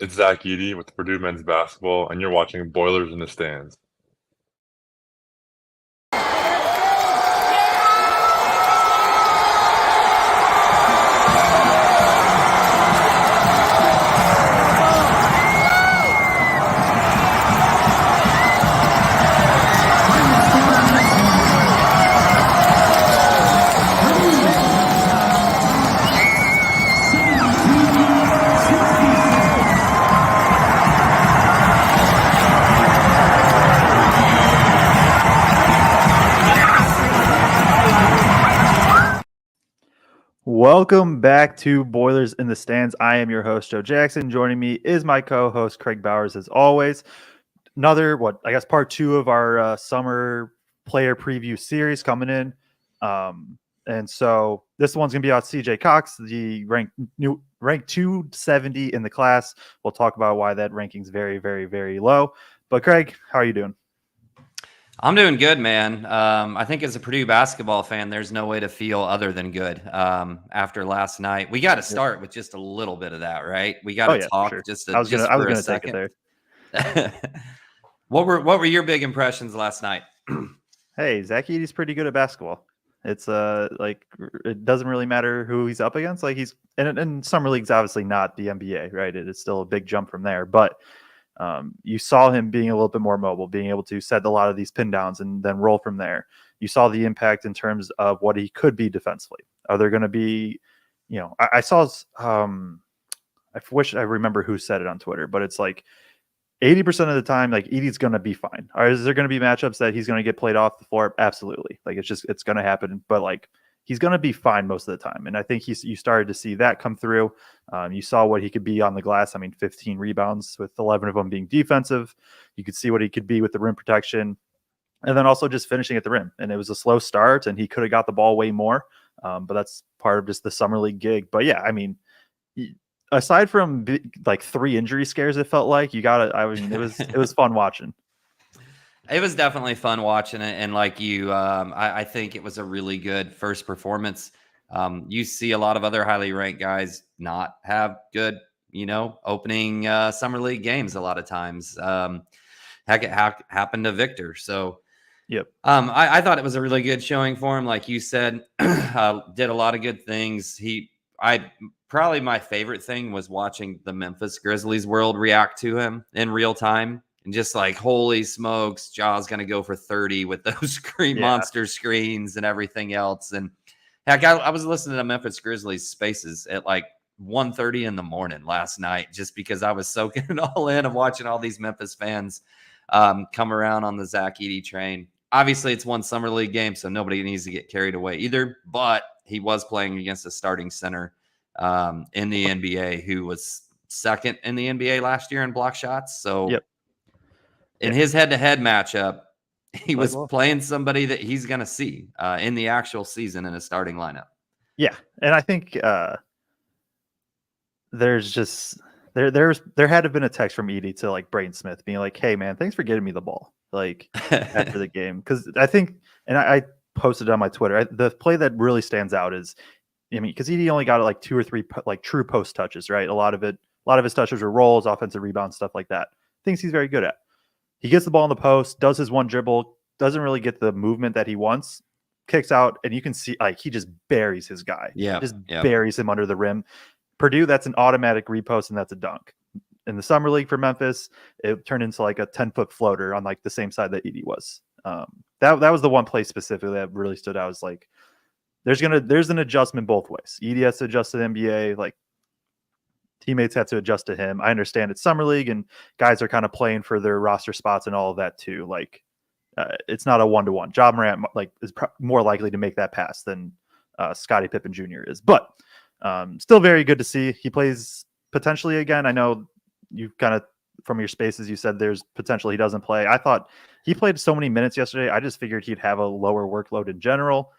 It's Zach Edey with Purdue men's basketball, and you're watching Boilers in the Stands. Welcome back to Boilers in the Stands. I am your host, Joe Jackson. Joining me is my co-host, Kraig Bowers, as always. Another, part two of our summer player preview series coming in. And so this one's going to be about CJ Cox, the ranked 270 in the class. We'll talk about why that ranking's very, very, very low. But Kraig, how are you doing? I'm doing good, man. I think as a Purdue basketball fan, there's no way to feel other than good after last night. We got to start with just a little bit of that, right? We got to talk sure. just I was for gonna a take it second. there. What were your big impressions last night? Hey, Zach Edey's pretty good at basketball. It's it doesn't really matter who he's up against. Like he's and summer league's obviously not the NBA, right? It is still a big jump from there, but you saw him being a little bit more mobile, being able to set a lot of these pin downs and then roll from there. You saw the impact in terms of what he could be defensively. Are there going to be, I saw, I wish I remember who said it on Twitter, but it's like 80% of the time, like Edey's going to be fine. Or is there going to be matchups that he's going to get played off the floor? Absolutely. Like it's going to happen, but like he's going to be fine most of the time. And I think you started to see that come through. You saw what he could be on the glass. I mean, 15 rebounds with 11 of them being defensive. You could see what he could be with the rim protection and then also just finishing at the rim. And it was a slow start and he could have got the ball way more. But that's part of just the summer league gig. But yeah, I mean, aside from like 3 injury scares, it felt like it was fun watching. It was definitely fun watching it. And like you, I think it was a really good first performance. You see a lot of other highly ranked guys not have good, opening summer league games a lot of times. Heck, it happened to Victor. So, yep. I thought it was a really good showing for him. Like you said, did a lot of good things. Probably my favorite thing was watching the Memphis Grizzlies world react to him in real time. And just like, holy smokes, Jaw's going to go for 30 with those monster screens and everything else. And heck, I was listening to Memphis Grizzlies Spaces at like 1:30 in the morning last night, just because I was soaking it all in of watching all these Memphis fans come around on the Zach Edey train. Obviously, it's one summer league game, so nobody needs to get carried away either. But he was playing against a starting center in the NBA who was second in the NBA last year in block shots. So in his head-to-head matchup, he was playing somebody that he's going to see in the actual season in a starting lineup. Yeah, and I think there's just there had to have been a text from Edey to like Braden Smith being like, "Hey man, thanks for getting me the ball." Like after the game, because I think, and I posted on my Twitter, the play that really stands out is, because Edey only got like 2 or 3 like true post touches, right? A lot of his touches were rolls, offensive rebounds, stuff like that. Things he's very good at. He gets the ball in the post, does his one dribble, doesn't really get the movement that he wants, kicks out, and you can see like he just buries his guy. Buries him under the rim. Purdue, that's an automatic repost, and that's a dunk. In the summer league for Memphis, it turned into like a 10-foot floater on like the same side that Edey was. That was the one play specifically that really stood out. Was like there's an adjustment both ways. Edey has to adjust to the NBA, like teammates have to adjust to him. I understand it's summer league and guys are kind of playing for their roster spots and all of that too. Like it's not a 1-to-1. Ja Morant is more likely to make that pass than Scottie Pippen Jr. is, but still very good to see. He plays potentially again. I know you kind of from your spaces, you said there's potential he doesn't play. I thought he played so many minutes yesterday. I just figured he'd have a lower workload in general.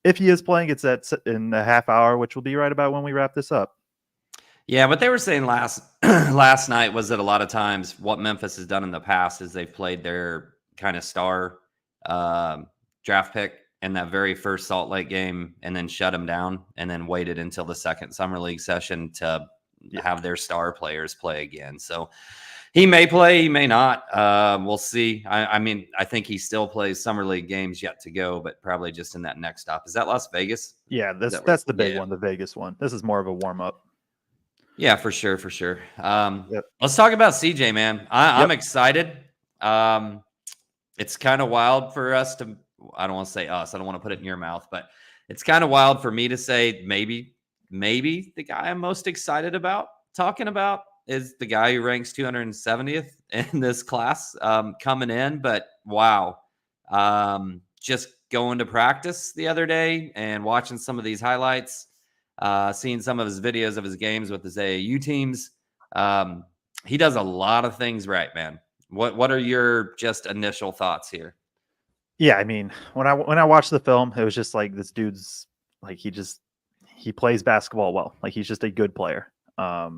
If he is playing, it's in a half hour, which will be right about when we wrap this up. Yeah, what they were saying last night was that a lot of times what Memphis has done in the past is they've played their kind of star draft pick in that very first Salt Lake game and then shut him down and then waited until the second summer league session to have their star players play again. So he may play, he may not. We'll see. I mean, I think he still plays summer league games yet to go, but probably just in that next stop. Is that Las Vegas? Yeah, that's the big one, the Vegas one. This is more of a warm up. Yeah, for sure. Let's talk about CJ, man. I'm excited. It's kind of wild for us to, I don't want to say us, I don't want to put it in your mouth, but it's kind of wild for me to say maybe the guy I'm most excited about talking about is the guy who ranks 270th in this class coming in. But wow, just going to practice the other day and watching some of these highlights, seeing some of his videos of his games with his AAU teams. He does a lot of things right, man. What are your just initial thoughts here? Yeah, I mean, when I watched the film, it was just like this dude's like he plays basketball well. Like he's just a good player. A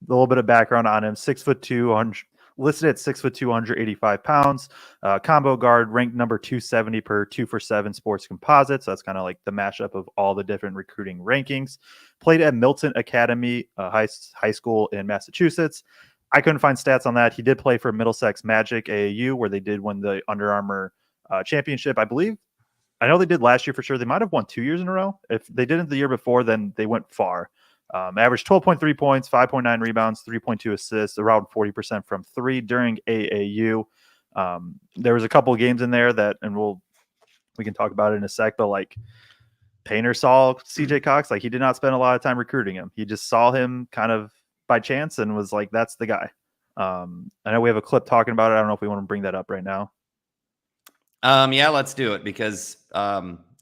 little bit of background on him: 6'2", listed at 6'2", 185 pounds. Combo guard, ranked number 270 per 247 Sports Composite. So that's kind of like the mashup of all the different recruiting rankings. Played at Milton Academy high school in Massachusetts. I couldn't find stats on that. He did play for Middlesex Magic AAU, where they did win the Under Armour championship, I believe. I know they did last year for sure. They might have won 2 years in a row. If they didn't the year before, then they went far. Averaged 12.3 points, 5.9 rebounds, 3.2 assists, around 40% from three during AAU. There was a couple of games in there that, and we can talk about it in a sec, but like Painter saw CJ Cox, like he did not spend a lot of time recruiting him. He just saw him kind of by chance and was like, that's the guy. I know we have a clip talking about it. I don't know if we want to bring that up right now. Yeah, let's do it because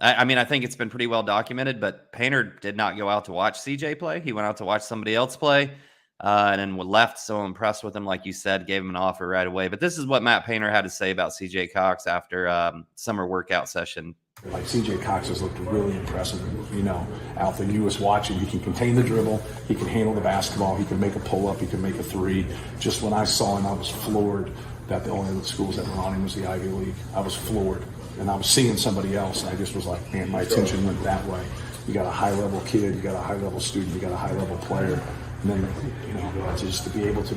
I mean, I think it's been pretty well documented, but Painter did not go out to watch CJ play. He went out to watch somebody else play and then left so impressed with him, like you said, gave him an offer right away. But this is what Matt Painter had to say about CJ Cox after summer workout session. Like CJ Cox has looked really impressive. You know, out there, you was watching, he can contain the dribble, he can handle the basketball, he can make a pull-up, he can make a three. Just when I saw him, I was floored that the only schools that were on him was the Ivy League. I was floored. And I was seeing somebody else, and I just was like, man, my attention went that way. You got a high-level kid, you got a high-level student, you got a high-level player. And then, you know, just to be able to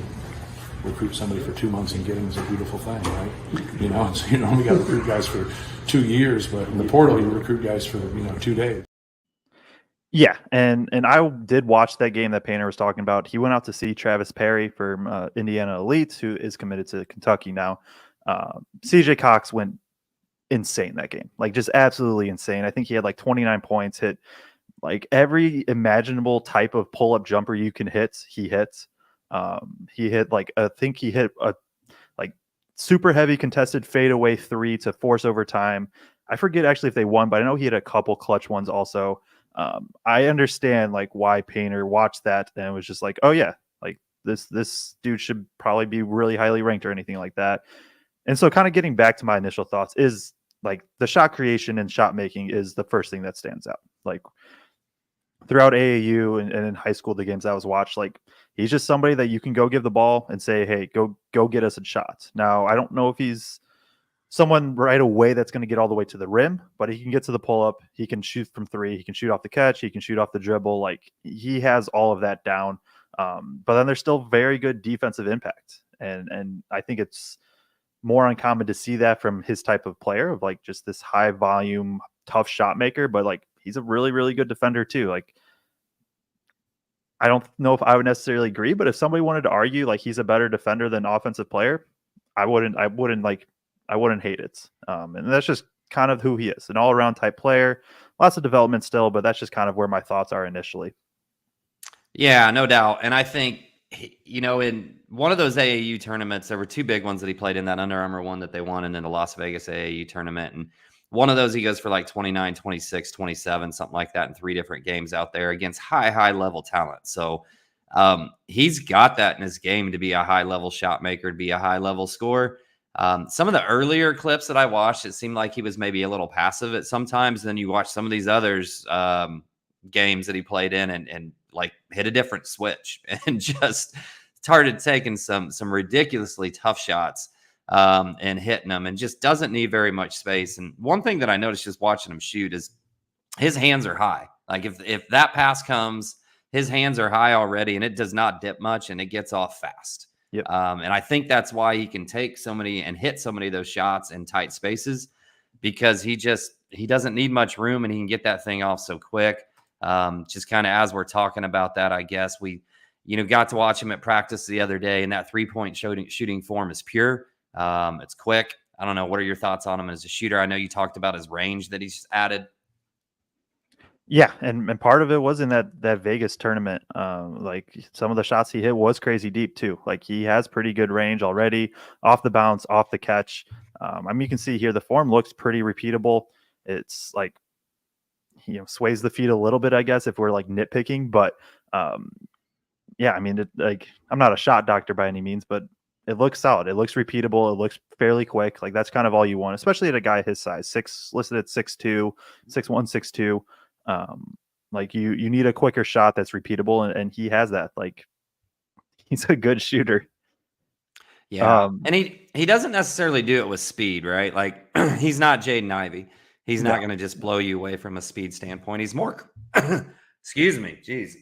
recruit somebody for 2 months and get him is a beautiful thing, right? You know, so you normally got to recruit guys for 2 years, but in the portal, you recruit guys for, 2 days. Yeah, and I did watch that game that Painter was talking about. He went out to see Travis Perry from Indiana Elite, who is committed to Kentucky now. CJ Cox went insane that game, like just absolutely insane. I think he had like 29 points, hit like every imaginable type of pull-up jumper you can hit. He hits. He hit like I think he hit a like super heavy contested fadeaway three to force overtime. I forget actually if they won, but I know he had a couple clutch ones also. I understand like why Painter watched that and was just like, oh yeah, like this dude should probably be really highly ranked or anything like that. And so kind of getting back to my initial thoughts is like the shot creation and shot making is the first thing that stands out. Like throughout AAU and in high school, the games I was watched, like he's just somebody that you can go give the ball and say, hey, go get us a shot. Now, I don't know if he's someone right away that's going to get all the way to the rim, but he can get to the pull up. He can shoot from three. He can shoot off the catch. He can shoot off the dribble. Like he has all of that down. But then there's still very good defensive impact. And I think it's more uncommon to see that from his type of player of like just this high volume, tough shot maker, but like he's a really, really good defender too. Like, I don't know if I would necessarily agree, but if somebody wanted to argue like he's a better defender than offensive player, I wouldn't hate it. And that's just kind of who he is, an all around type player, lots of development still, but that's just kind of where my thoughts are initially. Yeah, no doubt. And I think, in one of those AAU tournaments, there were two big ones that he played in, that Under Armour one that they won and then the Las Vegas AAU tournament. And one of those, he goes for like 29, 26, 27, something like that in 3 different games out there against high level talent. So he's got that in his game to be a high level shot maker, to be a high level scorer. Some of the earlier clips that I watched, it seemed like he was maybe a little passive at sometimes. Then you watch some of these others games that he played in and like hit a different switch and just started taking some ridiculously tough shots and hitting them and just doesn't need very much space. And one thing that I noticed just watching him shoot is his hands are high. Like if that pass comes, his hands are high already, and it does not dip much, and it gets off fast. Yep. And I think that's why he can take so many and hit so many of those shots in tight spaces, because he doesn't need much room, and he can get that thing off so quick. Just kind of as we're talking about that, I guess we, got to watch him at practice the other day, and that 3-point shooting form is pure. It's quick. I don't know. What are your thoughts on him as a shooter? I know you talked about his range that he's added. Yeah, and part of it was in that Vegas tournament. Like some of the shots he hit was crazy deep too. Like he has pretty good range already, off the bounce, off the catch. You can see here the form looks pretty repeatable. It's like sways the feet a little bit, I guess, if we're like nitpicking. But yeah, I'm not a shot doctor by any means, but it looks solid. It looks repeatable. It looks fairly quick. Like that's kind of all you want, especially at a guy his size, listed at 6'2", 6'1", 6'2". Like you need a quicker shot that's repeatable, and he has that. Like he's a good shooter. Yeah, and he doesn't necessarily do it with speed, right? Like he's not Jaden Ivey. He's not going to just blow you away from a speed standpoint. He's more, excuse me, geez,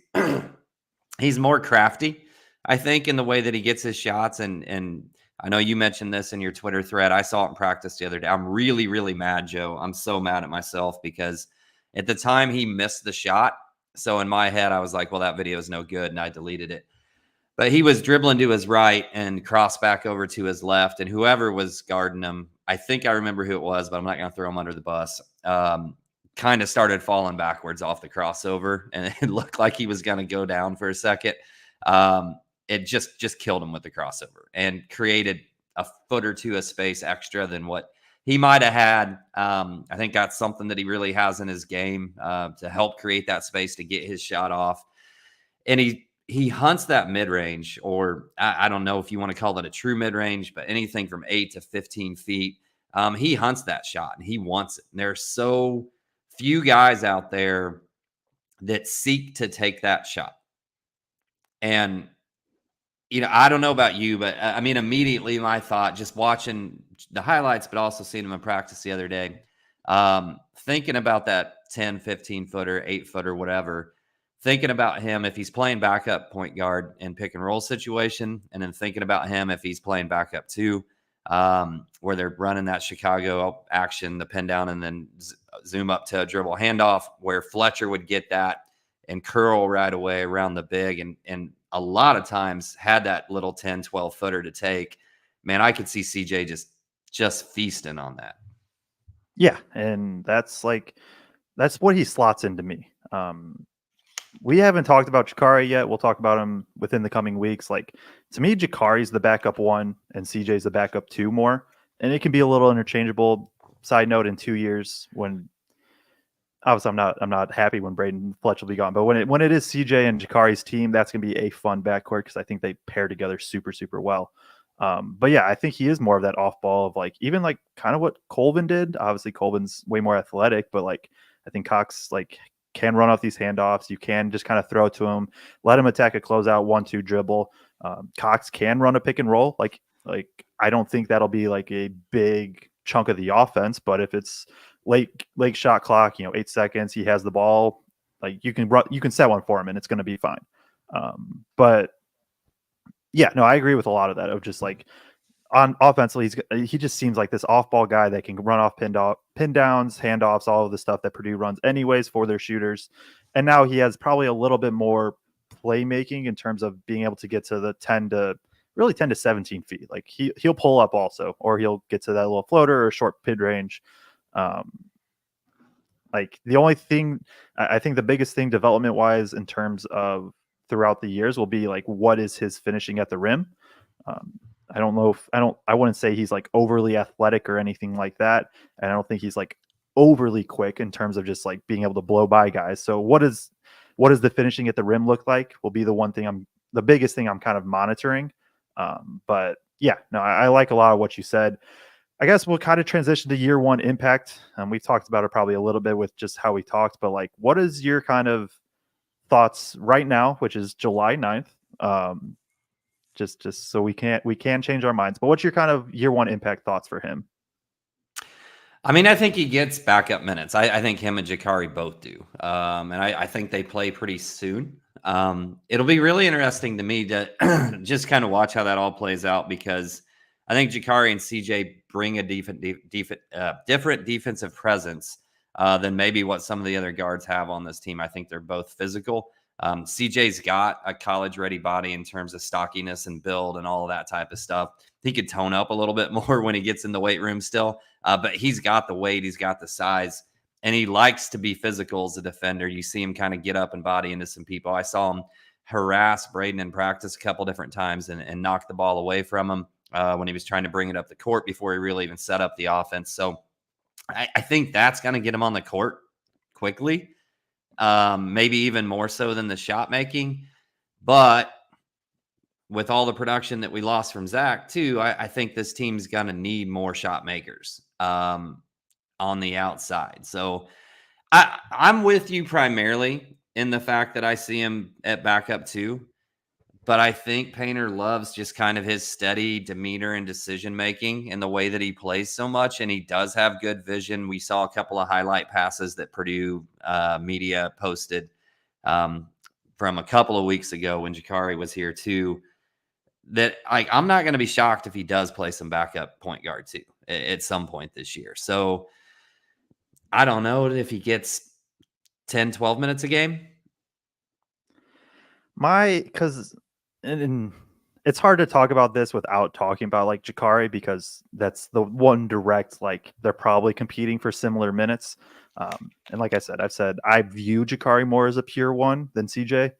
he's more crafty, I think, in the way that he gets his shots. And I know you mentioned this in your Twitter thread. I saw it in practice the other day. I'm really, really mad, Joe. I'm so mad at myself because at the time he missed the shot. So in my head, I was like, well, that video is no good, and I deleted it. But he was dribbling to his right and crossed back over to his left, and whoever was guarding him, I think I remember who it was, but I'm not going to throw him under the bus, kind of started falling backwards off the crossover, and it looked like he was going to go down for a second. It just killed him with the crossover and created a foot or two of space extra than what he might have had. I think that's something that he really has in his game, to help create that space to get his shot off. And he hunts that mid-range, or I don't know if you want to call it a true mid-range, but anything from 8 to 15 feet. He hunts that shot, and he wants it. And there's so few guys out there that seek to take that shot. And, I don't know about you, but immediately my thought, just watching the highlights, but also seeing him in practice the other day, thinking about that 10, 15-footer, 8-footer, whatever, thinking about him if he's playing backup point guard in pick and roll situation, and then thinking about him if he's playing backup too, where they're running that Chicago action, the pin down, and then zoom up to a dribble handoff, where Fletcher would get that and curl right away around the big, and a lot of times had that little 10, 12-footer to take. Man, I could see CJ just feasting on that. Yeah, and that's what he slots into me. We haven't talked about Jakari yet. We'll talk about him within the coming weeks. Like, to me, Jakari's the backup 1 and CJ's the backup 2 more. And it can be a little interchangeable. Side note, in 2 years, when obviously I'm not happy when Braden Fletcher will be gone, but when it is CJ and Jakari's team, that's going to be a fun backcourt because I think they pair together super, super well. But yeah, I think he is more of that off ball of like, even like kind of what Colvin did. Obviously Colvin's way more athletic, but like, I think Cox can run off these handoffs. You can just kind of throw it to him, let him attack a closeout, 1-2 dribble. Cox can run a pick and roll. Like I don't think that'll be like a big chunk of the offense, but if it's late shot clock, 8 seconds, he has the ball, like you can set one for him and it's going to be fine. But yeah, no, I agree with a lot of that. Of just like on offensively, he just seems like this off-ball guy that can run off pin downs, handoffs, all of the stuff that Purdue runs anyways for their shooters. And now he has probably a little bit more playmaking in terms of being able to get to the 10 to 17 feet. Like he'll pull up also, or he'll get to that little floater or short mid range. Like the only thing, I think the biggest thing development wise in terms of throughout the years will be like, what is his finishing at the rim? I don't know if I wouldn't say he's like overly athletic or anything like that. And I don't think he's like overly quick in terms of just like being able to blow by guys. So what does the finishing at the rim look like will be the biggest thing I'm kind of monitoring. But yeah, no, I like a lot of what you said. I guess we'll kind of transition to year 1 impact. We've talked about it probably a little bit with just how we talked, but like, what is your kind of thoughts right now, which is July 9th? Just so we can change our minds, but what's your kind of year 1 impact thoughts for him? I think he gets backup minutes. I think him and Jakari both do. And I think they play pretty soon. It'll be really interesting to me to just kind of watch how that all plays out, because I think Jakari and CJ bring a different defensive presence than maybe what some of the other guards have on this team. I think they're both physical. CJ's got a college-ready body in terms of stockiness and build and all of that type of stuff. He could tone up a little bit more when he gets in the weight room still, but he's got the weight, he's got the size, and he likes to be physical as a defender. You see him kind of get up and body into some people. I saw him harass Braden in practice a couple different times and knock the ball away from him when he was trying to bring it up the court before he really even set up the offense. So I think that's going to get him on the court quickly. Maybe even more so than the shot making, but with all the production that we lost from Zach too, I think this team's going to need more shot makers on the outside. So I'm with you primarily in the fact that I see him at backup too, but I think Painter loves just kind of his steady demeanor and decision making and the way that he plays so much. And he does have good vision. We saw a couple of highlight passes that Purdue media posted from a couple of weeks ago when Jakari was here too, that I'm not going to be shocked if he does play some backup point guard too at some point this year. So I don't know if he gets 10, 12 minutes a game. And it's hard to talk about this without talking about like Jakari, because that's the one direct, like they're probably competing for similar minutes. And like I said, I view Jakari more as a pure one than CJ.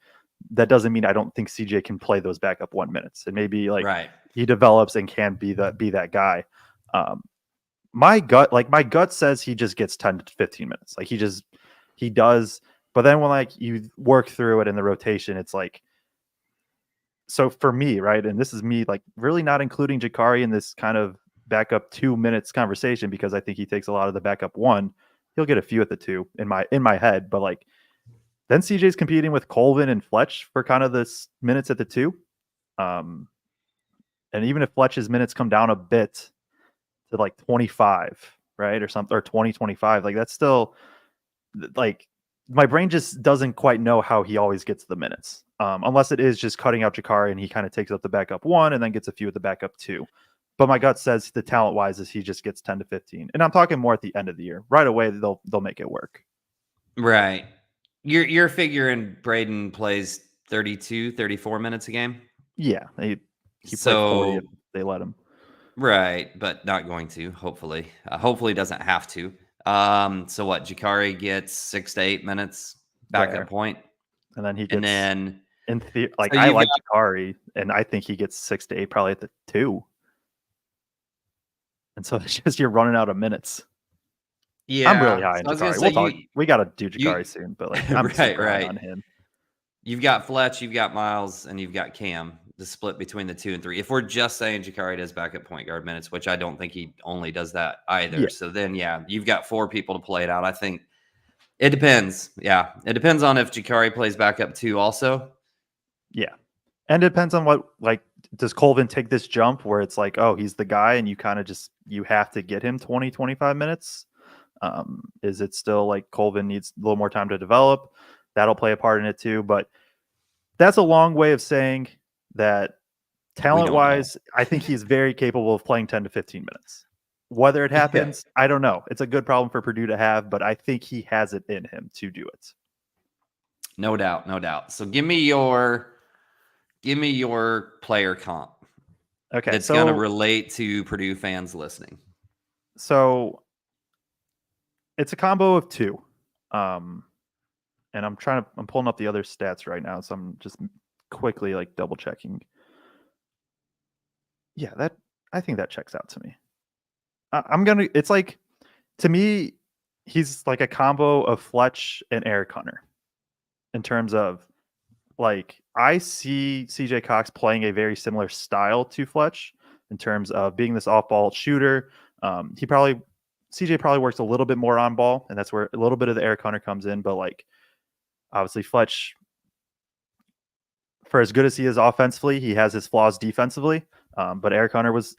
That doesn't mean I don't think CJ can play those backup 1 minutes, and maybe like he develops and can be that guy. My gut says he just gets 10 to 15 minutes. Like he does. But then when like you work through it in the rotation, it's like, so for me, right, and this is me like really not including Jakari in this kind of backup 2 minutes conversation, because I think he takes a lot of the backup one. He'll get a few at the two in my head, but like then CJ's competing with Colvin and Fletch for kind of this minutes at the two. And even if Fletch's minutes come down a bit to like 25, right, or something, or 20, 25, like that's still like my brain just doesn't quite know how he always gets the minutes. Unless it is just cutting out Jakari and he kind of takes up the backup one and then gets a few at the backup two. But my gut says the talent wise is he just gets 10 to 15. And I'm talking more at the end of the year. Right away, they'll make it work. Right. You're figuring Braden plays 32, 34 minutes a game? Yeah. He played 40 if they let him. Right, but not going to, hopefully. Hopefully doesn't have to. So what, Jakari gets 6 to 8 minutes backup point? And then he gets, in theory, like so I like Jakari, and I think he gets 6 to 8 probably at the two. And so it's just you're running out of minutes. Yeah, I'm really high on Jakari. We got to do Jakari soon, but like I'm right on him. You've got Fletch, you've got Miles, and you've got Cam. The split between the 2 and 3. If we're just saying Jakari does backup point guard minutes, which I don't think he only does that either. Yeah. So then, yeah, you've got 4 people to play it out. I think it depends. Yeah, it depends on if Jakari plays backup too also. Yeah. And it depends on what, like, does Colvin take this jump where it's like, oh, he's the guy and you kind of just, you have to get him 20, 25 minutes? Is it still like Colvin needs a little more time to develop? That'll play a part in it too. But that's a long way of saying that talent-wise, I think he's very capable of playing 10 to 15 minutes. Whether it happens, I don't know. It's a good problem for Purdue to have, but I think he has it in him to do it. No doubt, no doubt. So give me your player comp. Okay, that's going to relate to Purdue fans listening. So it's a combo of 2. And I'm pulling up the other stats right now, so I'm just quickly like double checking. Yeah, I think that checks out to me. It's like, to me, he's like a combo of Fletch and Eric Hunter in terms of, like, I see CJ Cox playing a very similar style to Fletch in terms of being this off-ball shooter. CJ probably works a little bit more on ball, and that's where a little bit of the Eric Hunter comes in. But like, obviously Fletch, for as good as he is offensively, he has his flaws defensively. But Eric Hunter was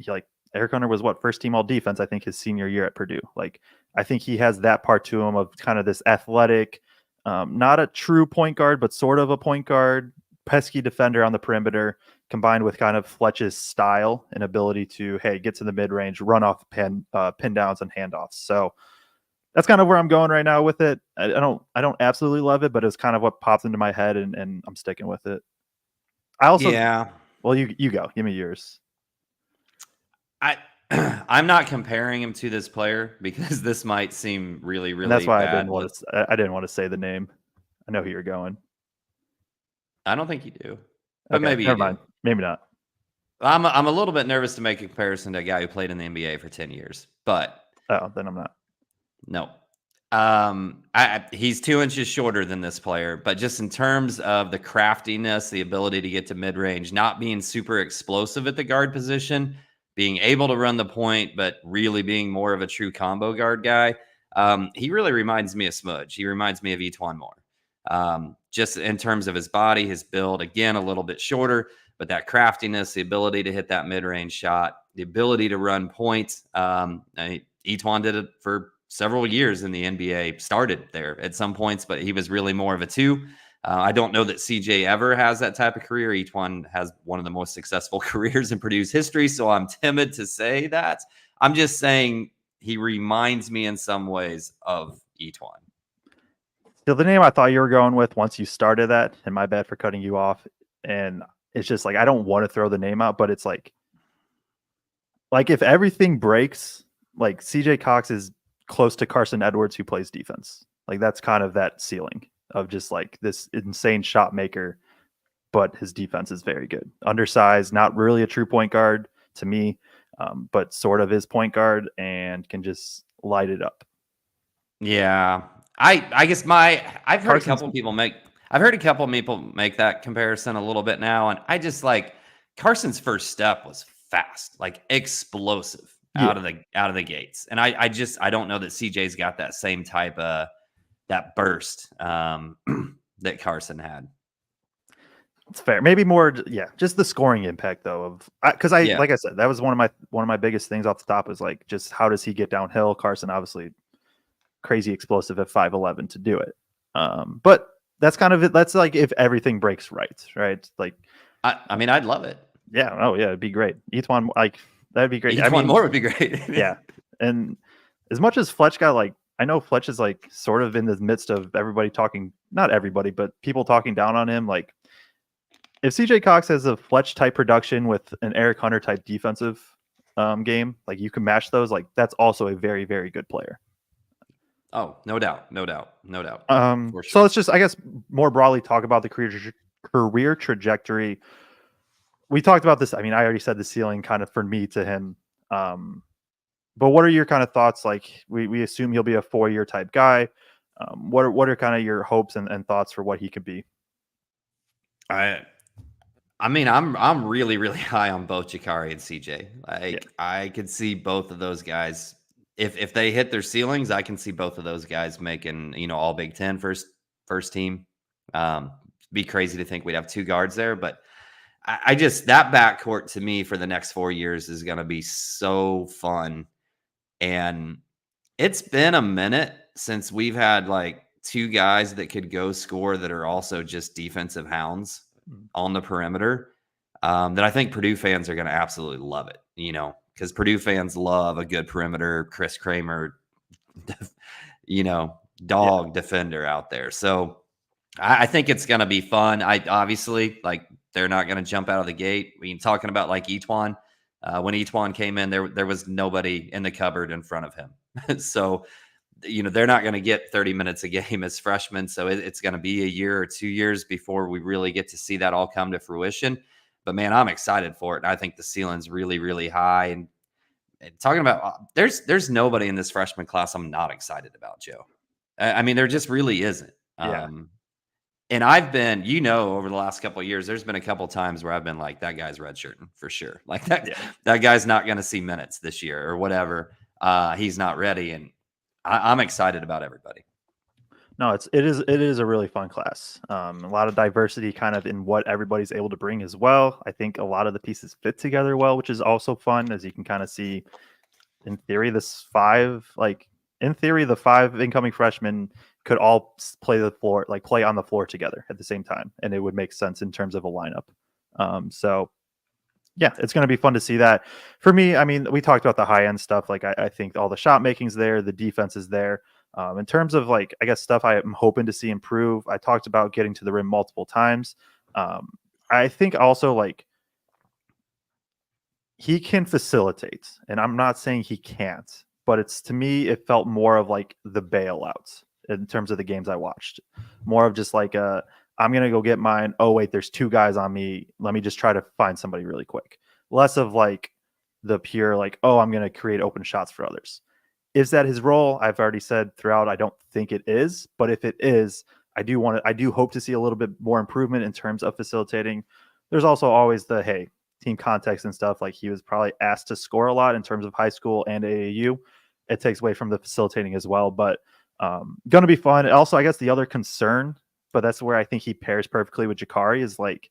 what, first team all defense, I think, his senior year at Purdue. Like, I think he has that part to him of kind of this athletic, Not a true point guard, but sort of a point guard, pesky defender on the perimeter, combined with kind of Fletch's style and ability to, hey, get to the mid range, run off pin downs and handoffs. So that's kind of where I'm going right now with it. I don't absolutely love it, but it's kind of what pops into my head, and I'm sticking with it. I also, yeah. Well, you go. Give me yours. I'm not comparing him to this player because this might seem really, really And that's why bad. I didn't want to say the name. I know who you're going. I don't think you do, but Okay, maybe you never do. mind. Maybe not. I'm a little bit nervous to make a comparison to a guy who played in the NBA for 10 years, but Then I'm not. no. He's 2 inches shorter than this player, but just in terms of the craftiness, the ability to get to mid-range, not being super explosive at the guard position, being able to run the point, but really being more of a true combo guard guy. He really reminds me of Smudge. He reminds me of Etuan Moore. Just in terms of his body, his build, again, a little bit shorter, but that craftiness, the ability to hit that mid-range shot, the ability to run points. Etuan did it for several years in the NBA, started there at some points, but he was really more of a 2. I don't know that CJ ever has that type of career. Etuan has one of the most successful careers in Purdue's history, so I'm timid to say that. I'm just saying he reminds me in some ways of Etuan. So the name I thought you were going with once you started that, and my bad for cutting you off, and it's just like I don't want to throw the name out, but it's like if everything breaks, like CJ Cox is close to Carson Edwards, who plays defense. Like that's kind of that ceiling of just like this insane shot maker, but his defense is very good. Undersized, not really a true point guard to me, but sort of is point guard and can just light it up. Yeah, I guess I've heard a couple people make that comparison a little bit now, and I just like Carson's first step was fast, like explosive out of the gates, and I don't know that CJ's got that same type of that burst that Carson had. It's fair. Maybe more, just the scoring impact though of because like I said, that was one of my biggest things off the top is like just how does he get downhill? Carson obviously crazy explosive at 5'11" to do it. But that's kind of it. That's like if everything breaks right? Like I mean, I'd love it. Yeah. Oh yeah, it'd be great. Etuan, like that'd be great. Etuan Moore would be great. Yeah. And as much as Fletch got like, I know Fletch is like sort of in the midst of everybody talking, not everybody, but people talking down on him. Like if CJ Cox has a Fletch type production with an Eric Hunter type defensive game, like you can match those, like that's also a very, very good player. Oh, no doubt. Sure. So let's just, I guess, more broadly talk about the career trajectory. We talked about this. I mean, I already said the ceiling kind of for me to him. But what are your kind of thoughts? Like we assume he'll be a 4-year type guy. What are kind of your hopes and thoughts for what he could be? I mean, I'm really, really high on both Jakari and CJ. Like I could see both of those guys. If they hit their ceilings, I can see both of those guys making, all Big Ten first team. Be crazy to think we'd have 2 guards there, but I just, that backcourt to me for the next 4 years is going to be so fun. And it's been a minute since we've had like 2 guys that could go score that are also just defensive hounds on the perimeter. That I think Purdue fans are going to absolutely love it, because Purdue fans love a good perimeter, Chris Kramer, defender out there. So I think it's going to be fun. I obviously, like, they're not going to jump out of the gate. I mean, talking about like Etuan, when Etuan came in, there was nobody in the cupboard in front of him. So, they're not going to get 30 minutes a game as freshmen. So it's going to be a year or 2 years before we really get to see that all come to fruition. But man, I'm excited for it. And I think the ceiling's really, really high. And talking about, there's nobody in this freshman class I'm not excited about, Joe. I mean, there just really isn't. Yeah. And I've been, over the last couple of years, there's been a couple of times where I've been like, that guy's redshirting for sure. Like that guy's not going to see minutes this year or whatever. He's not ready. And I'm excited about everybody. No, it is a really fun class. A lot of diversity kind of in what everybody's able to bring as well. I think a lot of the pieces fit together well, which is also fun, as you can kind of see in theory, this 5, like in theory, the 5 incoming freshmen could all play on the floor together at the same time, and it would make sense in terms of a lineup. So yeah, it's going to be fun to see that. For me, I mean, we talked about the high end stuff. Like I think all the shot making's there, the defense is there. In terms of like, I guess stuff I am hoping to see improve. I talked about getting to the rim multiple times. I think also like he can facilitate, and I'm not saying he can't, but it's, to me, it felt more of like the bailouts in terms of the games I watched. More of just like I'm going to go get mine. Oh, wait, there's 2 guys on me. Let me just try to find somebody really quick. Less of like the pure like, oh, I'm going to create open shots for others. Is that his role? I've already said throughout, I don't think it is. But if it is, I do hope to see a little bit more improvement in terms of facilitating. There's also always the, hey, team context and stuff. Like he was probably asked to score a lot in terms of high school and AAU. It takes away from the facilitating as well. But going to be fun. Also, I guess the other concern, but that's where I think he pairs perfectly with Jakari, is like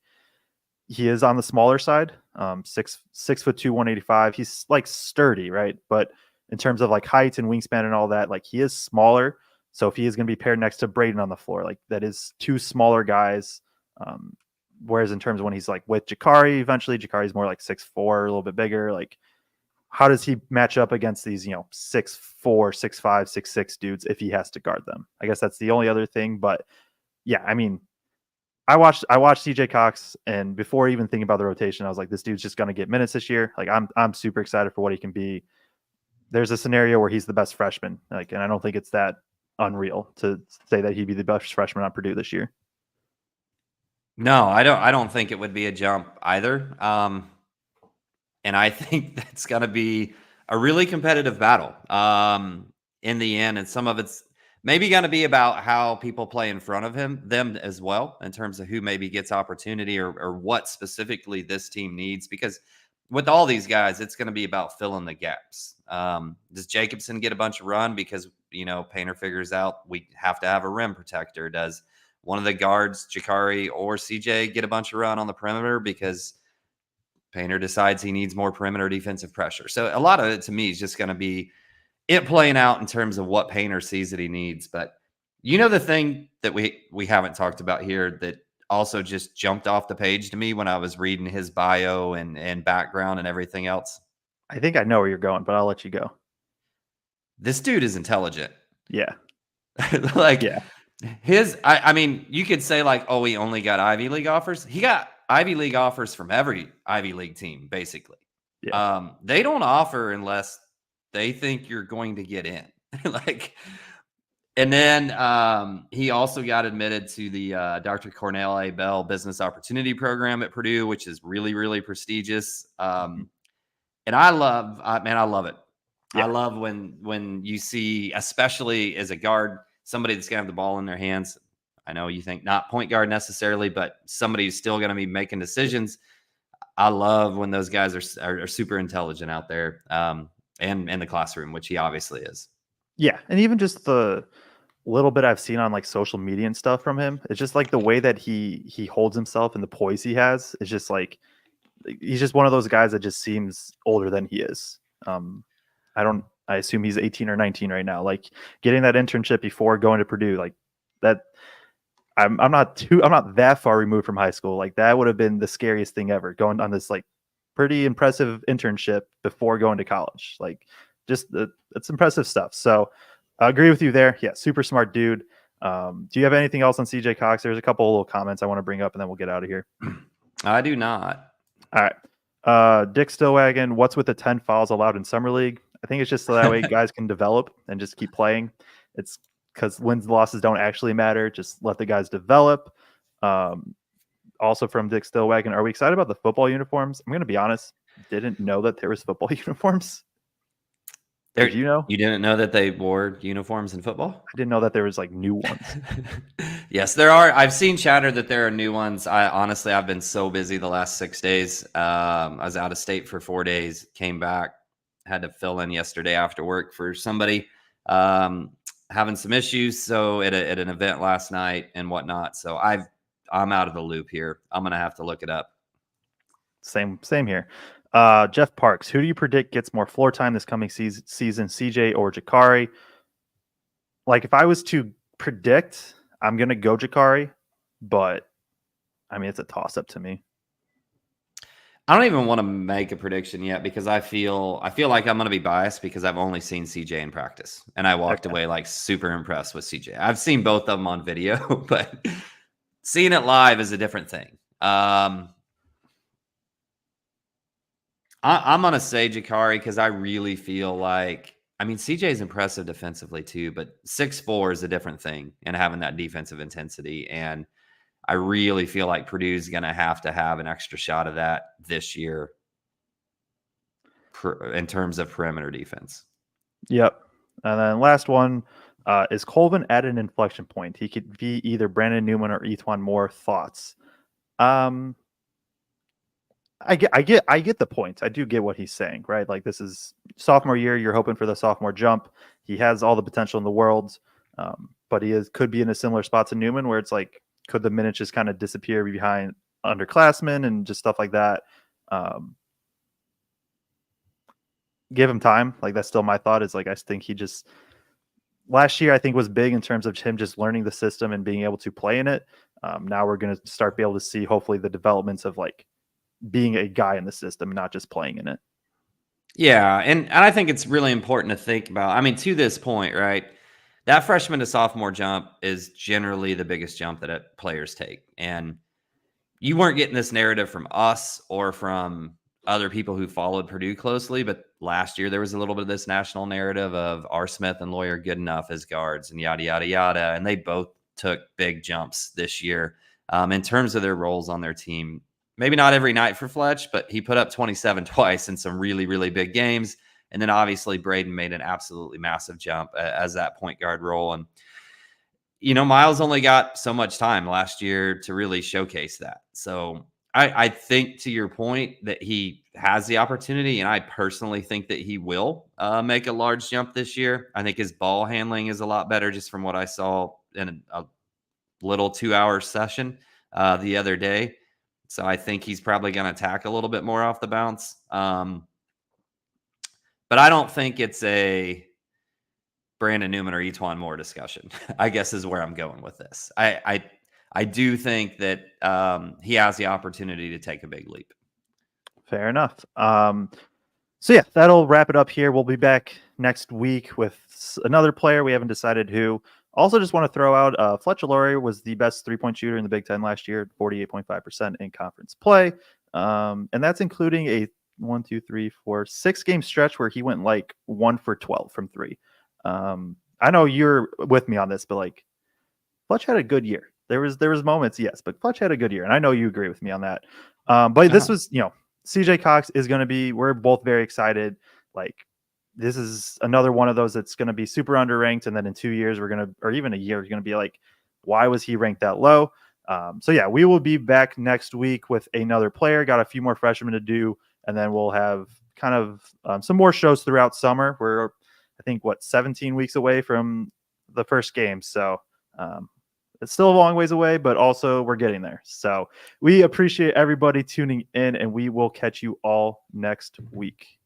he is on the smaller side, 6'2", 185. He's like sturdy, right? But in terms of like height and wingspan and all that, like he is smaller. So if he is going to be paired next to Braden on the floor, like that is 2 smaller guys. Whereas in terms of when he's like with Jakari, eventually Jakari's more like 6'4", a little bit bigger. Like how does he match up against these, 6'4", 6'5", 6'6" dudes if he has to guard them? I guess that's the only other thing. But yeah, I mean, I watched CJ Cox, and before even thinking about the rotation, I was like, this dude's just going to get minutes this year. Like I'm super excited for what he can be. There's a scenario where he's the best freshman, like, and I don't think it's that unreal to say that he'd be the best freshman on Purdue this year. No, I don't think it would be a jump either. And I think that's going to be a really competitive battle in the end. And some of it's maybe going to be about how people play in front of them as well, in terms of who maybe gets opportunity or what specifically this team needs. Because with all these guys, it's going to be about filling the gaps. Does Jacobson get a bunch of run because, Painter figures out we have to have a rim protector? Does one of the guards, Jakari or CJ, get a bunch of run on the perimeter because Painter decides he needs more perimeter defensive pressure? So a lot of it to me is just going to be it playing out in terms of what Painter sees that he needs. But the thing that we haven't talked about here that also just jumped off the page to me when I was reading his bio and background and everything else. I think I know where you're going, but I'll let you go. This dude is intelligent. Yeah. Yeah. I mean, you could say like, oh, he only got Ivy League offers. He got Ivy League offers from every Ivy League team, basically. Yeah. They don't offer unless they think you're going to get in. And then he also got admitted to the Dr. Cornell A. Bell Business Opportunity Program at Purdue, which is really, really prestigious. And I love it. Yeah. I love when you see, especially as a guard, somebody that's going to have the ball in their hands. I know you think not point guard necessarily, but somebody who's still going to be making decisions. I love when those guys are super intelligent out there and in the classroom, which he obviously is. Yeah. And even just the little bit I've seen on like social media and stuff from him, it's just like the way that he holds himself and the poise he has is just like, he's just one of those guys that just seems older than he is. I assume he's 18 or 19 right now. Like getting that internship before going to Purdue, like that, I'm not that far removed from high school. Like that would have been the scariest thing ever, going on this like pretty impressive internship before going to college. Like just it's impressive stuff. So I agree with you there. Yeah. Super smart dude. Do you have anything else on CJ Cox? There's a couple of little comments I want to bring up and then we'll get out of here. I do not. All right. Dick Stillwagon, what's with the 10 fouls allowed in summer league? I think it's just so that way guys can develop and just keep playing. It's because wins and losses don't actually matter. Just let the guys develop. Also from Dick Stillwagon, are we excited about the football uniforms? I'm going to be honest. Didn't know that there was football uniforms. Did you know? You didn't know that they wore uniforms in football? I didn't know that there was like new ones. Yes, there are. I've seen chatter that there are new ones. I've been so busy the last 6 days. I was out of state for 4 days, came back, had to fill in yesterday after work for somebody having some issues. So at an event last night and whatnot. So I'm out of the loop here. I'm going to have to look it up. Same here. Jeff Parks, who do you predict gets more floor time this coming season, CJ or Jakari? like if I was to predict, I'm gonna go Jakari, but I mean it's a toss up to me. I don't even want to make a prediction yet because I feel like I'm going to be biased because I've only seen CJ in practice and I walked away like super impressed with CJ. I've seen both of them on video, but seeing it live is a different thing. I'm going to say Jakari because I really feel like, I mean, CJ is impressive defensively too, but 6'4" is a different thing and having that defensive intensity. And I really feel like Purdue's going to have an extra shot of that this year in terms of perimeter defense. Yep. And then last one is Colvin at an inflection point. He could be either Brandon Newman or Etwan Moore. Thoughts? I get the point. I do get what he's saying, right? Like this is sophomore year. You're hoping for the sophomore jump. He has all the potential in the world, but could be in a similar spot to Newman where it's like, could the minutes just kind of disappear behind underclassmen and just stuff like that? Give him time. Like that's still my thought is like, I think he just last year, I think was big in terms of him just learning the system and being able to play in it. Now we're going to start be able to see hopefully the developments of like being a guy in the system, not just playing in it. Yeah. And I think it's really important to think about, I mean, to this point, right? That freshman to sophomore jump is generally the biggest jump that players take. And you weren't getting this narrative from us or from other people who followed Purdue closely. But last year, there was a little bit of this national narrative of are Smith and Lawyer good enough as guards and yada, yada, yada. And they both took big jumps this year in terms of their roles on their team. Maybe not every night for Fletch, but he put up 27 twice in some really, really big games. And then obviously Braden made an absolutely massive jump as that point guard role. And, you know, Miles only got so much time last year to really showcase that. So I think to your point that he has the opportunity, and I personally think that he will make a large jump this year. I think his ball handling is a lot better just from what I saw in a little 2-hour session the other day. So I think he's probably going to attack a little bit more off the bounce. But I don't think it's a Brandon Newman or Etwan Moore discussion, I guess is where I'm going with this. I do think that he has the opportunity to take a big leap. Fair enough. So yeah, that'll wrap it up here. We'll be back next week with another player. We haven't decided who. Also, just want to throw out Fletcher Laurie was the best 3-point shooter in the Big Ten last year, 48.5% in conference play. And that's including a 6-game stretch where he went like 1 for 12 from 3. I know you're with me on this, but like Fletch had a good year. There was moments, yes, but Fletch had a good year, and I know you agree with me on that. But this was, you know, CJ Cox is going to be. We're both very excited. Like this is another one of those that's going to be super underranked, and then in 2 years or even a year, you're going to be like, why was he ranked that low? So yeah, we will be back next week with another player. Got a few more freshmen to do, and then we'll have kind of some more shows throughout summer. We're I think 17 weeks away from the first game, so. It's still a long ways away, but also we're getting there. So we appreciate everybody tuning in, and we will catch you all next week.